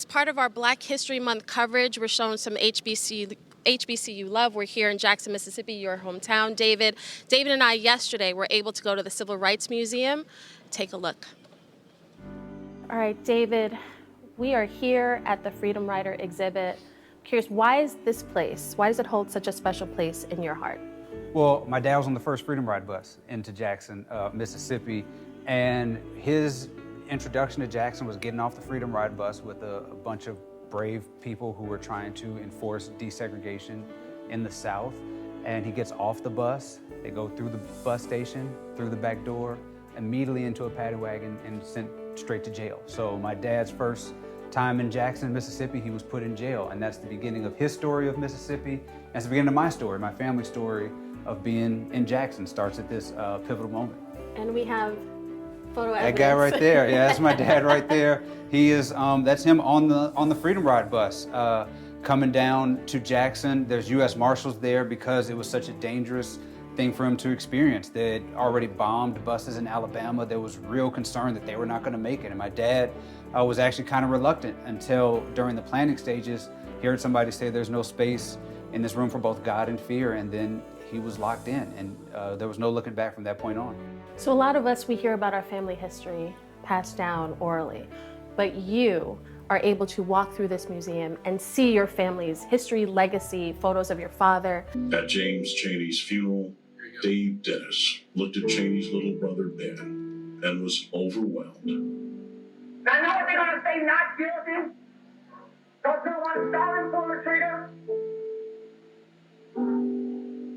part of our Black History Month coverage, we're showing some HBCU love. We're here in Jackson, Mississippi, your hometown, David. David and I yesterday were able to go to the Civil Rights Museum. Take a look. All right, David, we are here at the Freedom Rider exhibit. Curious, why is this place, why does it hold such a special place in your heart? Well, my dad was on the first Freedom Ride bus into Jackson, Mississippi, and his introduction to Jackson was getting off the Freedom Ride bus with a bunch of brave people who were trying to enforce desegregation in the South. And he gets off the bus, they go through the bus station, through the back door, immediately into a paddy wagon and sent straight to jail. So my dad's first time in Jackson, Mississippi, he was put in jail, and that's the beginning of his story of Mississippi. That's the beginning of my story, my family story of being in Jackson starts at this pivotal moment. And we have photo evidence. That guy right there, yeah, that's my dad right there. He is, that's him on the Freedom Ride bus coming down to Jackson. There's U.S. Marshals there because it was such a dangerous thing for him to experience. They had already bombed buses in Alabama. There was real concern that they were not going to make it. And my dad was actually kind of reluctant until during the planning stages, he heard somebody say there's no space in this room for both God and fear. And then he was locked in, and there was no looking back from that point on. So a lot of us, we hear about our family history passed down orally, but you are able to walk through this museum and see your family's history, legacy, photos of your father. At James Chaney's funeral, Dave Dennis looked at Chaney's little brother Ben and was overwhelmed. I know what they're going to say, not guilty, because they want to start him for the traitor.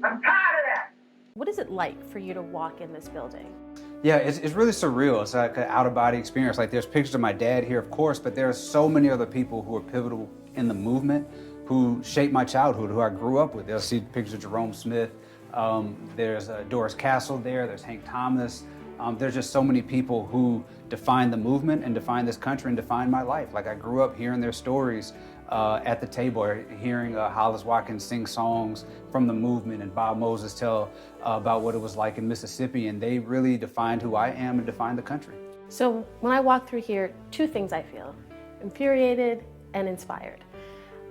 I'm tired of that. What is it like for you to walk in this building? Yeah, it's really surreal. It's like an out-of-body experience. Like, there's pictures of my dad here, of course, but there are so many other people who are pivotal in the movement who shaped my childhood, who I grew up with. They'll see pictures of Jerome Smith. There's Doris Castle there. There's Hank Thomas. There's just so many people who defined the movement and defined this country and defined my life. Like, I grew up hearing their stories at the table, or hearing Hollis Watkins sing songs from the movement and Bob Moses tell about what it was like in Mississippi, and they really defined who I am and defined the country. So when I walk through here, two things I feel: infuriated and inspired.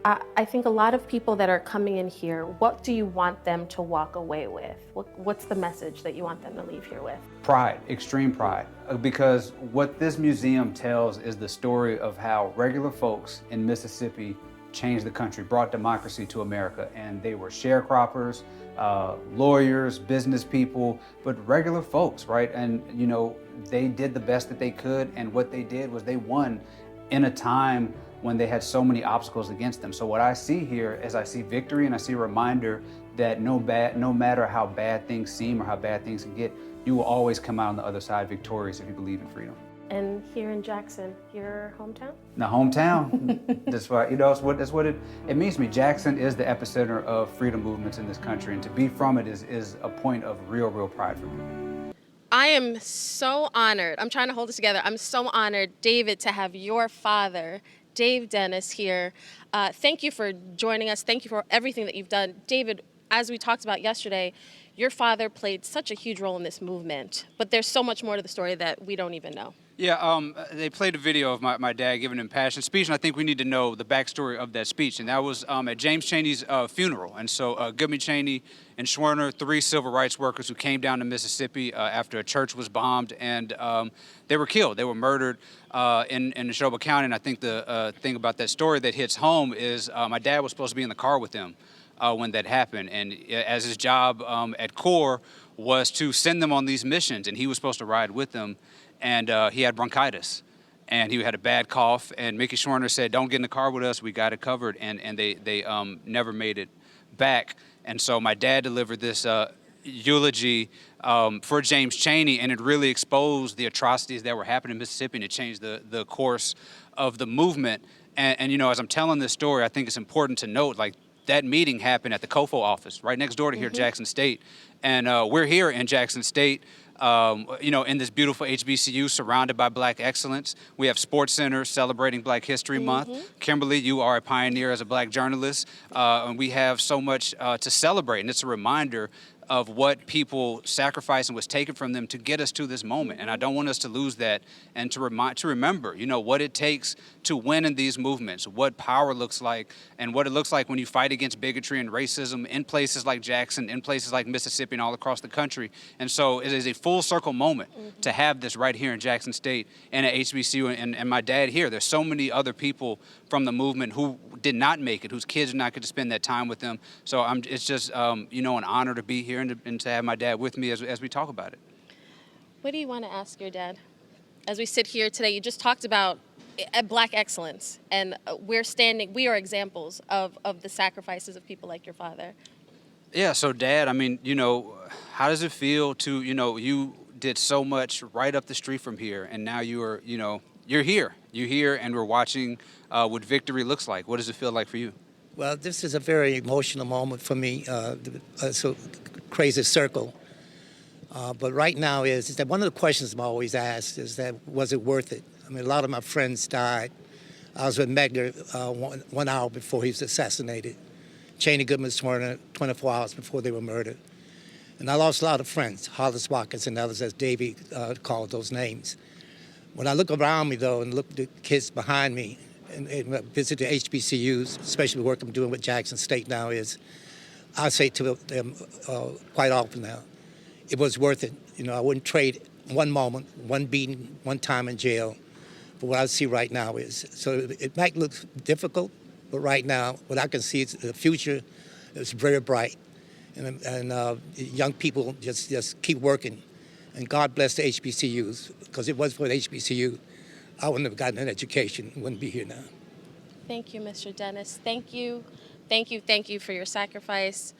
I think a lot of people that are coming in here, what do you want them to walk away with? What's the message that you want them to leave here with? Pride, extreme pride, because what this museum tells is the story of how regular folks in Mississippi changed the country, brought democracy to America, and they were sharecroppers, lawyers, business people, but regular folks, right? And you know, they did the best that they could, and what they did was they won in a time when they had so many obstacles against them. So what I see here is I see victory, and I see a reminder that no matter how bad things seem or how bad things can get, you will always come out on the other side victorious if you believe in freedom. And here in Jackson, your hometown? The hometown. That's why, you know, that's what it means to me. Jackson is the epicenter of freedom movements in this country, and to be from it is a point of real pride for me. I am so honored. I'm trying to hold this together. I'm so honored, David, to have your father, Dave Dennis, here. Thank you for joining us. Thank you for everything that you've done. David, as we talked about yesterday, your father played such a huge role in this movement, but there's so much more to the story that we don't even know. Yeah, they played a video of my dad giving an impassioned speech, and I think we need to know the backstory of that speech. And that was at James Chaney's funeral. And so Goodman Chaney and Schwerner, 3 civil rights workers who came down to Mississippi after a church was bombed, and they were killed. They were murdered in Neshoba County. And I think the thing about that story that hits home is my dad was supposed to be in the car with them when that happened. And as his job at Corps was to send them on these missions, and he was supposed to ride with them. And he had bronchitis, and he had a bad cough. And Mickey Schwerner said, "Don't get in the car with us. We got it covered." And they never made it back. And so my dad delivered this eulogy for James Chaney, and it really exposed the atrocities that were happening in Mississippi, and it changed the course of the movement. And you know, as I'm telling this story, I think it's important to note, like, that meeting happened at the COFO office right next door to here, Jackson State. And we're here in Jackson State, you know, in this beautiful HBCU surrounded by Black excellence. We have SportsCenter celebrating Black History Month. Kimberly, you are a pioneer as a Black journalist, and we have so much to celebrate. And it's a reminder of what people sacrificed and was taken from them to get us to this moment. And I don't want us to lose that, and to remember, what it takes to win in these movements, what power looks like, and what it looks like when you fight against bigotry and racism in places like Jackson, in places like Mississippi, and all across the country. And so it is a full circle moment to have this right here in Jackson State and at HBCU, and my dad here. There's so many other people from the movement who did not make it, whose kids did not get to spend that time with them. So it's just, an honor to be here and to have my dad with me as we talk about it. What do you want to ask your dad? As we sit here today, you just talked about Black excellence, and we are examples of the sacrifices of people like your father. Yeah, so Dad, how does it feel to, you did so much right up the street from here, and now you're here. You're here, and we're watching what victory looks like. What does it feel like for you? Well, this is a very emotional moment for me. It's a crazy circle. But right now is that one of the questions I'm always asked is that, was it worth it? I mean, a lot of my friends died. I was with Megner 1 hour before he was assassinated. Cheney, Goodman, Swerner, 24 hours before they were murdered. And I lost a lot of friends, Hollis Watkins and others, as Davey called those names. When I look around me, though, and look at the kids behind me, and visit the HBCUs, especially the work I'm doing with Jackson State now, is I say to them quite often now, it was worth it. I wouldn't trade one moment, one beating, one time in jail for what I see right now is. So it might look difficult, but right now, what I can see is the future is very bright. And young people just keep working. And God bless the HBCUs, because if it was for the HBCU, I wouldn't have gotten an education, wouldn't be here now. Thank you, Mr. Dennis. Thank you. Thank you for your sacrifice.